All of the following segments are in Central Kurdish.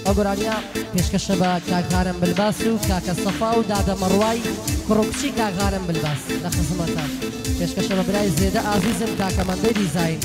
ئەگۆرانیا پێشکەشە بە کاکغارم بلباس و کاکە سەفا و دادە مەڕوای کوڕکچی کاکغارم بلباس لە خزمەتان پێشکەشە بە برای زێدە ئازیزم کاکەمەندەی دیزاین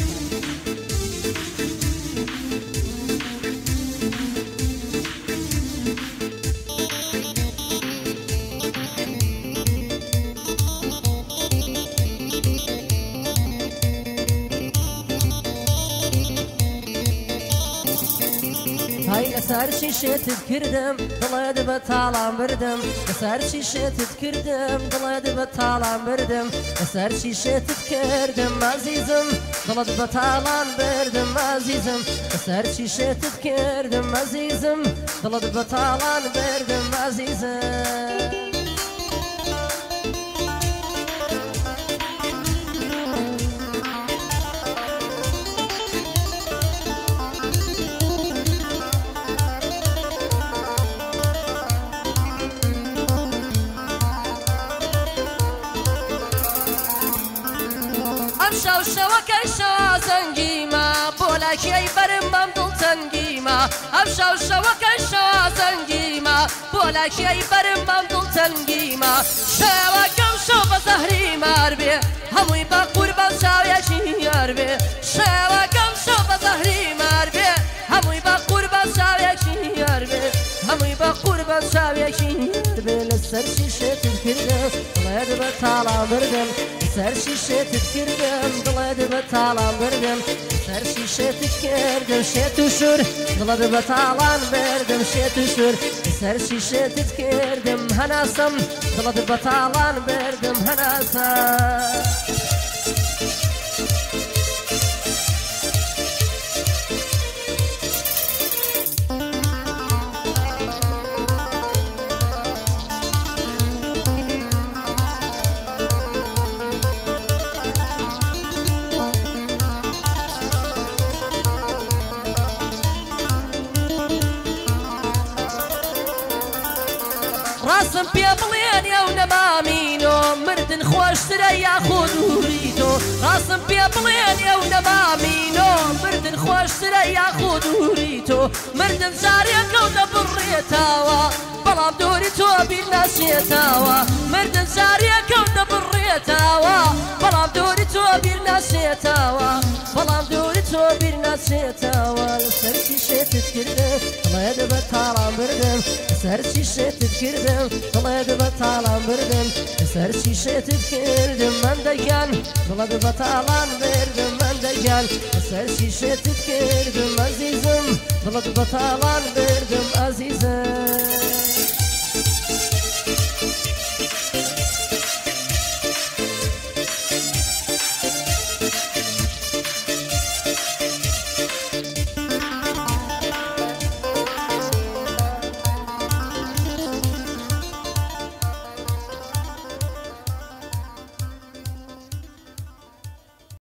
لەسەرچی شێتت کردم دڵێت بە تاڵان بردم لەسەرچی شێتت کردم دڵێت بە تاڵان بردم لەسەرچی شێتت کردم ئازیزم دڵت بە تاڵان بردم ئازیزم لەسەرچی شێتت کردم ئازیزم دڵت بە تاڵان بردم ئازیزم شەوەکەی شەوا زەنگیمە بۆ لاکێی بەرم بەم دڵتەنگیمە ئەم شەوەکەی شەوا زەنگیمە بۆ لاکێی بەرم بەم دڵتەنگیمە شەوەکەم شەو بە زەهری مار بێ هەمووی بە قوربان چاوێکی یار بێ شەوەکەم شەو بە زەهری مار بێ هەمووی بە قوربان چاوێکی یار بێ هەمووی بە قوربان چاوێکی یار بێ لەسەرچی شێتت کردم دڵێت بە تاڵان بردم سەرشی شێتت کردم دڵێت بە تاڵان بردم سەرشی شێتت کردم شێت و شور دڵێت بە تاڵان بردم شێت و شور سەرشی شێتت کردم هەناسم دڵێت بە تاڵان بردم هەناسم ڕاستم پێ بڵێن ئەو نەمامینۆ مردن خۆشترە یاخۆ دووری تۆ ڕاستم پێ بڵێن ئەو نەمامینۆ مردن خۆشترە یاخۆ دووری تۆ مردن جارێکەوتە بڕێتاوە بەڵام دووری تۆ بیر ناسێتاوە مردن جارێکەوتە بڕێتاوە بەڵام دووری تۆ بیر ناسێتاوە بەڵام دووری تۆ بیر ناسێتاوە لەسەرچی شێتت کردم دڵێت بە تاڵان بردم لەسەرچی شێتت کردم دڵێت بە تاڵان بردم لەسەرچی شێتت کردم مەندەگیان دڵێت بە تاڵان بردم مەندەگیان لەسەرچی شێتت کردم ئەزیزم دڵێت بە تاڵان بردم ئەزیزم